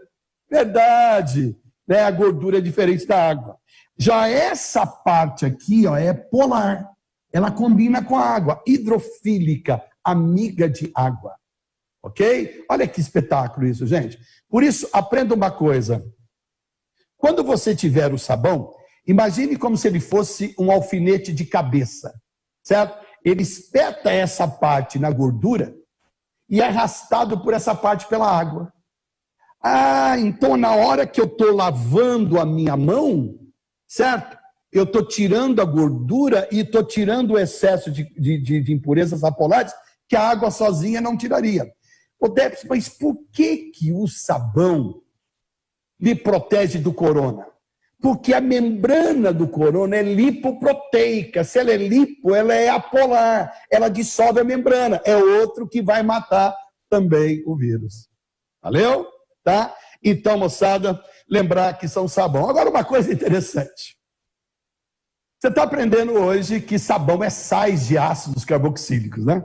Verdade. Né? A gordura é diferente da água. Já essa parte aqui, ó, é polar. Ela combina com a água, hidrofílica, amiga de água. Ok? Olha que espetáculo isso, gente. Por isso, aprenda uma coisa. Quando você tiver o sabão, imagine como se ele fosse um alfinete de cabeça, certo? Ele espeta essa parte na gordura e é arrastado por essa parte pela água. Ah, então na hora que eu estou lavando a minha mão, certo? Eu estou tirando a gordura e estou tirando o excesso de impurezas apolares que a água sozinha não tiraria. Ô, Depes, mas por que o sabão me protege do corona? Porque a membrana do corona é lipoproteica. Se ela é lipo, ela é apolar. Ela dissolve a membrana. É outro que vai matar também o vírus. Valeu? Tá? Então, moçada, lembrar que são sabão. Agora, uma coisa interessante. Você está aprendendo hoje que sabão é sais de ácidos carboxílicos, né?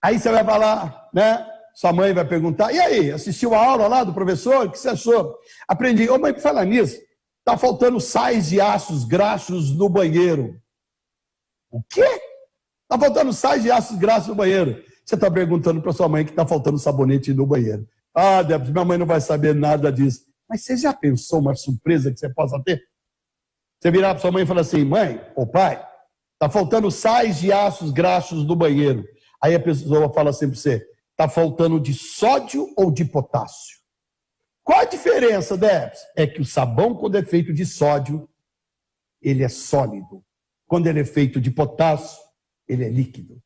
Aí você vai falar, né? Sua mãe vai perguntar, e aí, assistiu a aula lá do professor? O que você achou? Aprendi. Ô mãe, por falar nisso, está faltando sais de ácidos graxos no banheiro. O quê? Está faltando sais de ácidos graxos no banheiro. Você está perguntando para sua mãe que está faltando sabonete no banheiro. Ah, Débora, minha mãe não vai saber nada disso. Mas você já pensou uma surpresa que você possa ter? Você virar para sua mãe e falar assim, mãe ou pai, está faltando sais de ácidos graxos no banheiro. Aí a pessoa fala assim para você, está faltando de sódio ou de potássio? Qual a diferença, Debs? É que o sabão, quando é feito de sódio, ele é sólido. Quando ele é feito de potássio, ele é líquido.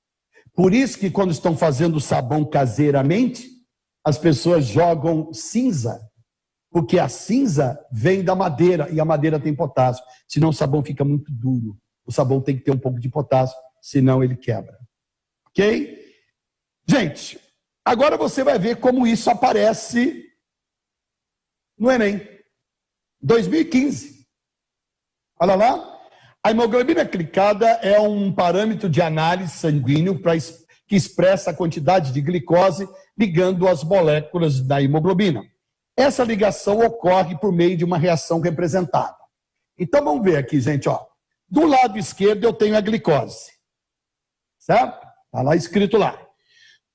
Por isso que quando estão fazendo sabão caseiramente, as pessoas jogam cinza. Porque a cinza vem da madeira e a madeira tem potássio. Senão o sabão fica muito duro. O sabão tem que ter um pouco de potássio, senão ele quebra. Ok? Gente, agora você vai ver como isso aparece no Enem. 2015. Olha lá. A hemoglobina glicada é um parâmetro de análise sanguíneo que expressa a quantidade de glicose ligando as moléculas da hemoglobina. Essa ligação ocorre por meio de uma reação representada. Então vamos ver aqui, gente, ó. Do lado esquerdo eu tenho a glicose. Certo? Está lá escrito lá.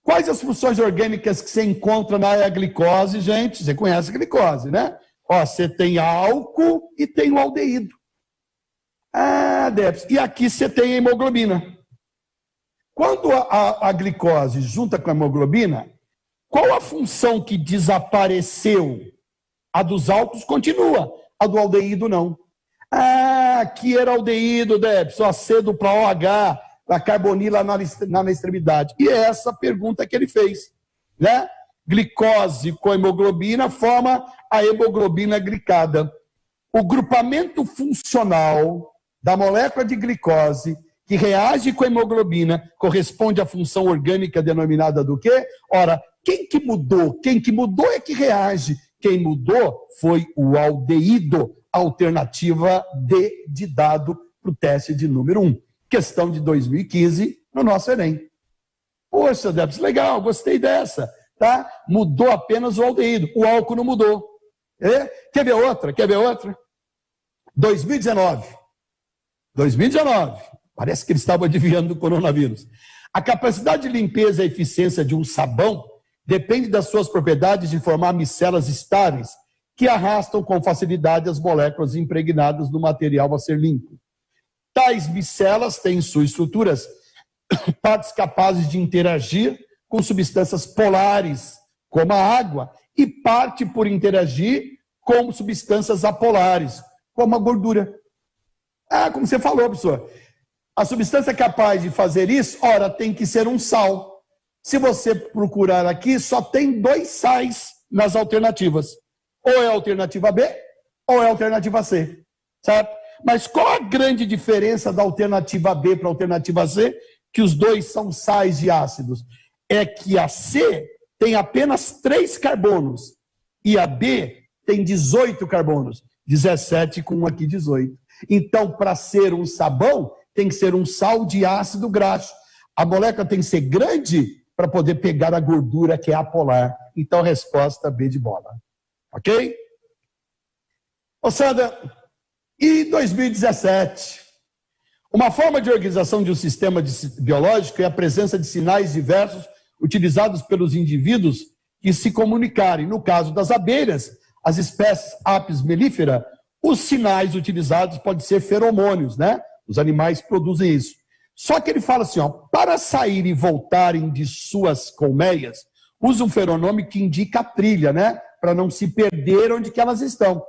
Quais as funções orgânicas que você encontra na glicose, gente? Você conhece a glicose, né? Ó, você tem álcool e tem o aldeído. Ah, Debs. E aqui você tem a hemoglobina. Quando a glicose junta com a hemoglobina, qual a função que desapareceu? A dos álcools continua, a do aldeído não. Ah, aqui era aldeído, Debs, só cedo para OH, a carbonila na extremidade. E é essa a pergunta que ele fez, né? Glicose com hemoglobina forma a hemoglobina glicada. O grupamento funcional da molécula de glicose que reage com a hemoglobina corresponde à função orgânica denominada do quê? Ora, quem que mudou? Quem que mudou é que reage. Quem mudou foi o aldeído, alternativa D de dado para o teste de número 1. Questão de 2015 no nosso Enem. Poxa, Debs, legal, gostei dessa. Tá? Mudou apenas o aldeído, o álcool não mudou. Quer ver outra? 2019. Parece que eles estavam adivinhando do coronavírus. A capacidade de limpeza e eficiência de um sabão depende das suas propriedades de formar micelas estáveis que arrastam com facilidade as moléculas impregnadas no material a ser limpo. Tais micelas têm em suas estruturas partes capazes de interagir com substâncias polares, como a água, e parte por interagir com substâncias apolares, como a gordura. Como você falou, professor, a substância capaz de fazer isso, ora, tem que ser um sal. Se você procurar aqui, só tem 2 sais nas alternativas. Ou é a alternativa B, ou é a alternativa C. Certo? Mas qual a grande diferença da alternativa B para a alternativa C? Que os 2 são sais de ácidos. É que a C tem apenas 3 carbonos e a B tem 18 carbonos. 17 com um aqui 18. Então, para ser um sabão, tem que ser um sal de ácido graxo. A molécula tem que ser grande para poder pegar a gordura que é apolar. Então, resposta B de bola. Ok? Moçada, e 2017? Uma forma de organização de um sistema biológico é a presença de sinais diversos utilizados pelos indivíduos que se comunicarem. No caso das abelhas, as espécies Apis mellifera, os sinais utilizados podem ser feromônios, né? Os animais produzem isso. Só que ele fala assim, para sair e voltarem de suas colmeias, usa um feromônio que indica a trilha, né? Para não se perder onde que elas estão.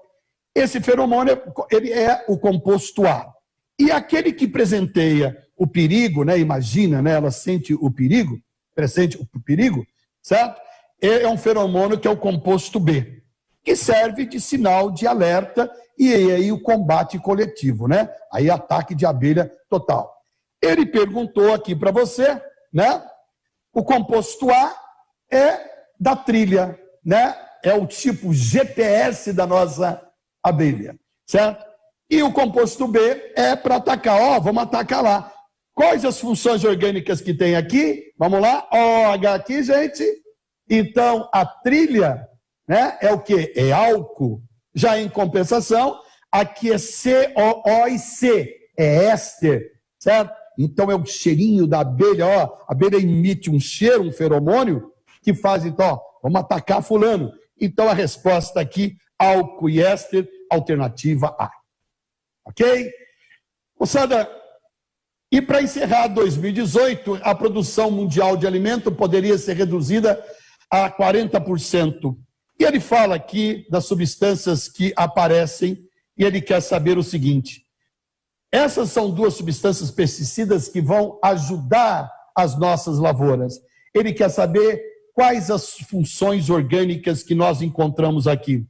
Esse feromônio, ele é o composto A. E aquele que presenteia o perigo, né? Imagina, né? Ela sente o perigo, pressente o perigo, certo? É um feromônio que é o composto B, que serve de sinal de alerta e aí o combate coletivo, né? Aí ataque de abelha total. Ele perguntou aqui para você, né? O composto A é da trilha, né? É o tipo GPS da nossa abelha, certo? E o composto B é para atacar. Vamos atacar lá. Quais as funções orgânicas que tem aqui? Vamos lá. OH aqui, gente. Então, a trilha, né? É o quê? É álcool. Já em compensação, aqui é COO e C. É éster, certo? Então, é o cheirinho da abelha. A abelha emite um cheiro, um feromônio, que faz, então, vamos atacar fulano. Então, a resposta aqui, álcool e éster, alternativa A. Ok? Moçada, e para encerrar 2018, a produção mundial de alimento poderia ser reduzida a 40%. E ele fala aqui das substâncias que aparecem, e ele quer saber o seguinte: essas são 2 substâncias pesticidas que vão ajudar as nossas lavouras. Ele quer saber quais as funções orgânicas que nós encontramos aqui.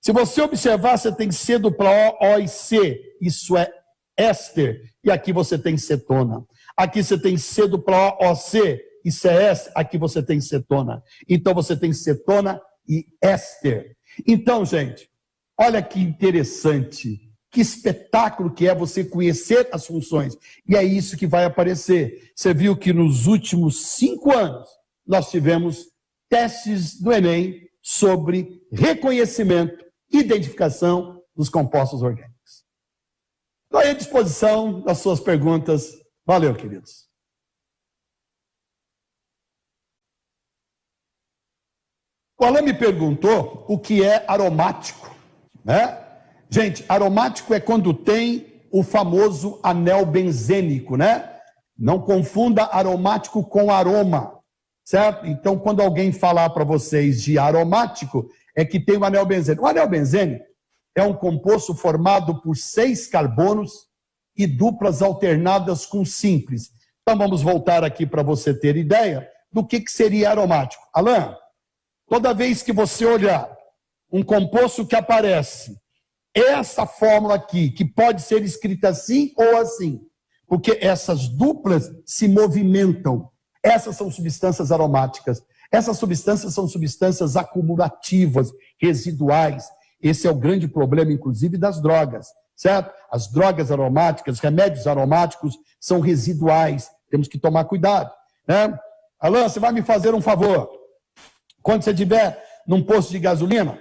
Se você observar, você tem C dupla O e C, isso é éster, e aqui você tem cetona. Aqui você tem C dupla O, C, isso é éster, aqui você tem cetona. Então você tem cetona e éster. Então, gente, olha que interessante, que espetáculo que é você conhecer as funções. E é isso que vai aparecer. Você viu que nos últimos 5 anos nós tivemos testes do Enem sobre reconhecimento, identificação dos compostos orgânicos. Estou aí à disposição das suas perguntas. Valeu, queridos. O Alain me perguntou o que é aromático, né? Gente, aromático é quando tem o famoso anel benzênico, né? Não confunda aromático com aroma, certo? Então, quando alguém falar para vocês de aromático, é que tem o anel benzênico. O anel benzênico é um composto formado por 6 carbonos e duplas alternadas com simples. Então, vamos voltar aqui para você ter ideia do que seria aromático. Alain, toda vez que você olhar um composto que aparece essa fórmula aqui, que pode ser escrita assim ou assim, porque essas duplas se movimentam. Essas são substâncias aromáticas. Essas substâncias são substâncias acumulativas, residuais. Esse é o grande problema, inclusive, das drogas, certo? As drogas aromáticas, remédios aromáticos são residuais. Temos que tomar cuidado, né? Alan, você vai me fazer um favor. Quando você estiver num posto de gasolina,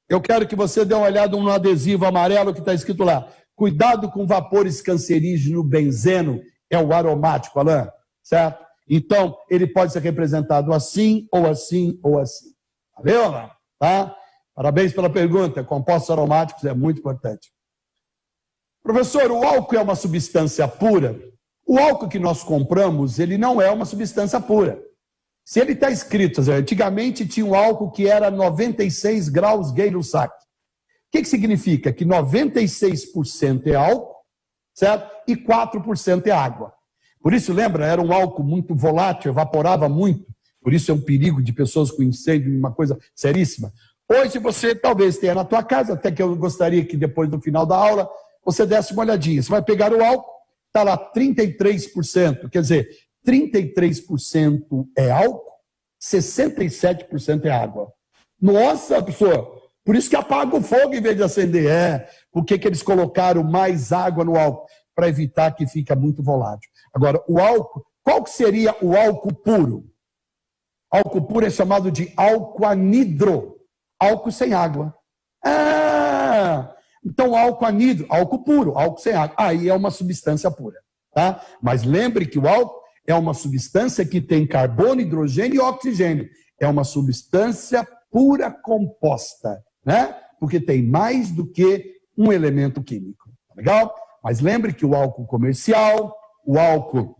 eu quero que você dê uma olhada no adesivo amarelo que está escrito lá. Cuidado com vapores cancerígenos, benzeno, é o aromático, Alan, certo? Então, ele pode ser representado assim, ou assim, ou assim. Valeu, Alan? Tá? Parabéns pela pergunta. Compostos aromáticos é muito importante. Professor, o álcool é uma substância pura? O álcool que nós compramos, ele não é uma substância pura. Se ele está escrito, antigamente tinha um álcool que era 96 graus Gay-Lussac. O que significa? Que 96% é álcool, certo? E 4% é água. Por isso, lembra, era um álcool muito volátil, evaporava muito. Por isso é um perigo de pessoas com incêndio, uma coisa seríssima. Hoje você talvez tenha na tua casa, até que eu gostaria que depois do final da aula, você desse uma olhadinha. Você vai pegar o álcool, está lá 33%, quer dizer, 33% é álcool, 67% é água. Nossa, pessoa, por isso que apaga o fogo em vez de acender. Por que eles colocaram mais água no álcool? Para evitar que fique muito volátil. Agora, o álcool, qual que seria o álcool puro? Álcool puro é chamado de álcool anidro, álcool sem água. Então álcool anidro, álcool puro, álcool sem água. Aí é uma substância pura, tá? Mas lembre que o álcool é uma substância que tem carbono, hidrogênio e oxigênio. É uma substância pura composta, né? Porque tem mais do que um elemento químico. Legal? Mas lembre que o álcool comercial, o álcool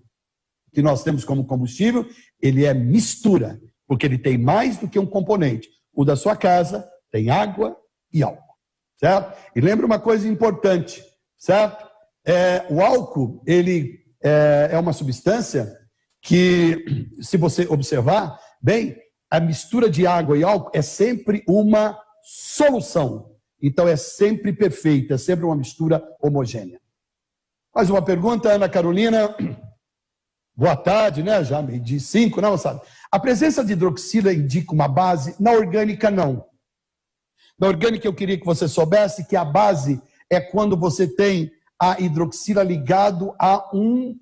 que nós temos como combustível, ele é mistura, porque ele tem mais do que um componente. O da sua casa tem água e álcool, certo? E lembra uma coisa importante, certo? O álcool, ele é uma substância que, se você observar bem, a mistura de água e álcool é sempre uma solução. Então é sempre perfeita, é sempre uma mistura homogênea. Mais uma pergunta, Ana Carolina. Boa tarde, né? Já meio-dia 5, né, moçada? A presença de hidroxila indica uma base? Na orgânica, não. Na orgânica, eu queria que você soubesse que a base é quando você tem a hidroxila ligado a um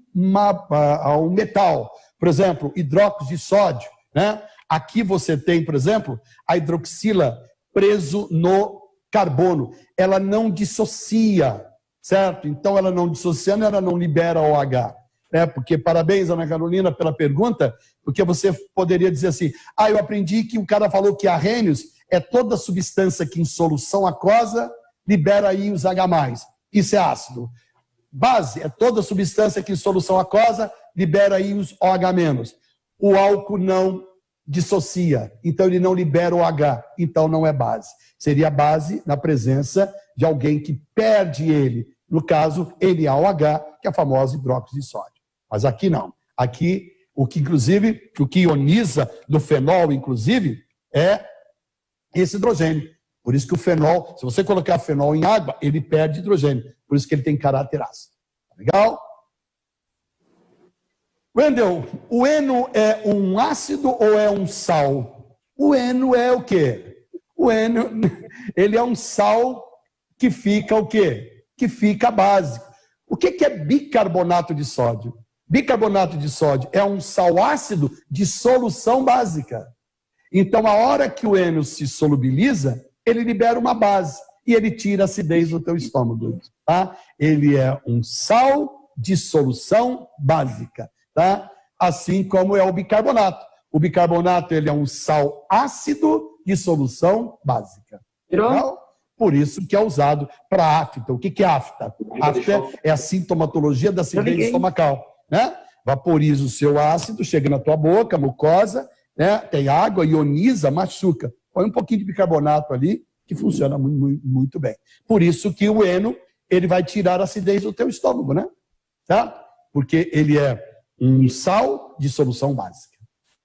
metal. Por exemplo, hidróxido de sódio, né? Aqui você tem, por exemplo, a hidroxila preso no carbono. Ela não dissocia, certo? Então, ela não dissociando, ela não libera OH. Porque, parabéns, Ana Carolina, pela pergunta, porque você poderia dizer assim, eu aprendi que o cara falou que arrênios é toda substância que em solução aquosa libera íons H+. Isso é ácido. Base é toda substância que em solução aquosa libera íons OH-. O álcool não dissocia, então ele não libera o OH, então não é base. Seria base na presença de alguém que perde ele, no caso, NaOH, que é a famosa hidróxido de sódio. Mas aqui não. Aqui, o que ioniza do fenol, inclusive, é esse hidrogênio. Por isso que o fenol, se você colocar fenol em água, ele perde hidrogênio. Por isso que ele tem caráter ácido. Legal? Wendel, o heno é um ácido ou é um sal? O heno é o quê? O heno, ele é um sal que fica o quê? Que fica básico. O que é bicarbonato de sódio? Bicarbonato de sódio é um sal ácido de solução básica. Então, a hora que o heno se solubiliza, ele libera uma base e ele tira a acidez do teu estômago. Tá? Ele é um sal de solução básica. Tá? Assim como é o bicarbonato. O bicarbonato ele é um sal ácido de solução básica. Então, por isso que é usado para afta. O que é afta? Afta é a sintomatologia da acidez estomacal. Né? Vaporiza o seu ácido, chega na tua boca, mucosa, né? Tem água, ioniza, machuca. Põe um pouquinho de bicarbonato ali, que funciona muito, muito bem. Por isso que o heno, ele vai tirar a acidez do teu estômago, né? Tá? Porque ele é um sal de solução básica.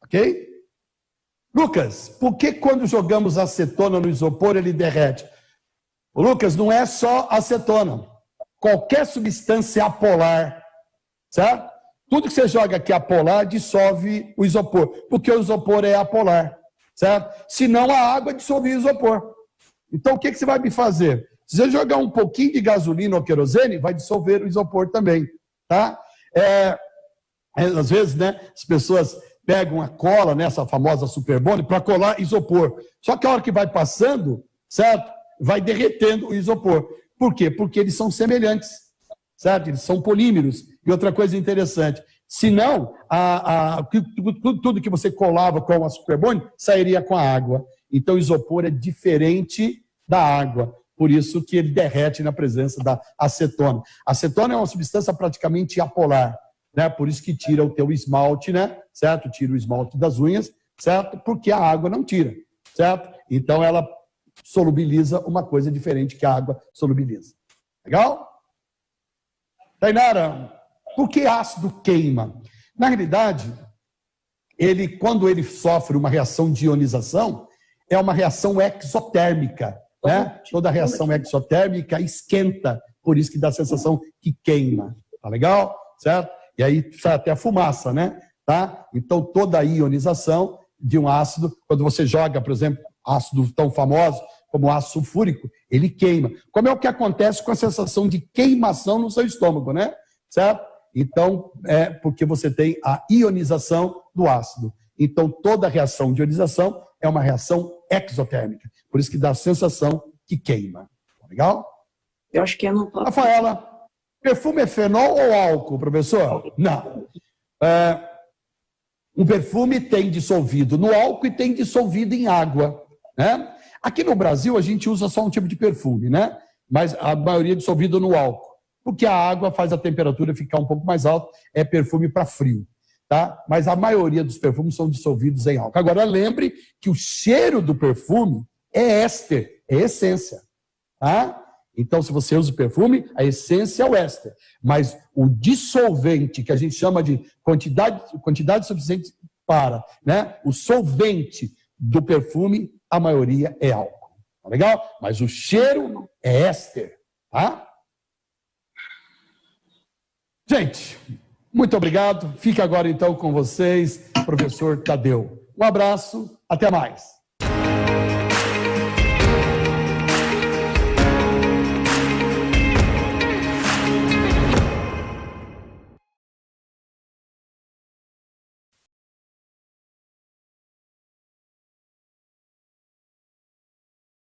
Ok? Lucas, por que quando jogamos acetona no isopor ele derrete? Lucas, não é só acetona. Qualquer substância apolar, certo? Tudo que você joga aqui apolar dissolve o isopor, porque o isopor é apolar, certo? Senão a água dissolve o isopor. Então o que você vai me fazer? Se você jogar um pouquinho de gasolina ou querosene, vai dissolver o isopor também, tá? Às vezes, né, as pessoas pegam a cola, né, essa famosa Superbond, para colar isopor. Só que a hora que vai passando, certo? Vai derretendo o isopor. Por quê? Porque eles são semelhantes, certo? Eles são polímeros. E outra coisa interessante, senão, tudo que você colava com a Superbond sairia com a água. Então, o isopor é diferente da água. Por isso que ele derrete na presença da acetona. A acetona é uma substância praticamente apolar, né? Por isso que tira o teu esmalte, né? Certo? Tira o esmalte das unhas, certo? Porque a água não tira, certo? Então, ela solubiliza uma coisa diferente que a água solubiliza. Legal? Tainara, por que ácido queima? Na realidade, quando ele sofre uma reação de ionização, é uma reação exotérmica, né? Toda reação exotérmica esquenta, por isso que dá a sensação que queima. Tá legal? Certo? E aí sai até a fumaça, né? Tá? Então, toda a ionização de um ácido, quando você joga, por exemplo, ácido tão famoso como o ácido sulfúrico, ele queima. Como é o que acontece com a sensação de queimação no seu estômago, né? Certo? Então, é porque você tem a ionização do ácido. Então, toda reação de ionização é uma reação exotérmica. Por isso que dá a sensação que queima. Legal? Eu acho que é no... Rafaela, perfume é fenol ou álcool, professor? Não. Um perfume tem dissolvido no álcool e tem dissolvido em água, né? Aqui no Brasil, a gente usa só um tipo de perfume, né? Mas a maioria é dissolvido no álcool. Porque a água faz a temperatura ficar um pouco mais alta, é perfume para frio, tá? Mas a maioria dos perfumes são dissolvidos em álcool. Agora, lembre que o cheiro do perfume é éster, é essência, tá? Então, se você usa o perfume, a essência é o éster. Mas o dissolvente, que a gente chama de quantidade suficiente para, né? O solvente do perfume, a maioria é álcool. Tá legal? Mas o cheiro é éster, tá? Gente, muito obrigado. Fica agora então com vocês, professor Tadeu. Um abraço, até mais.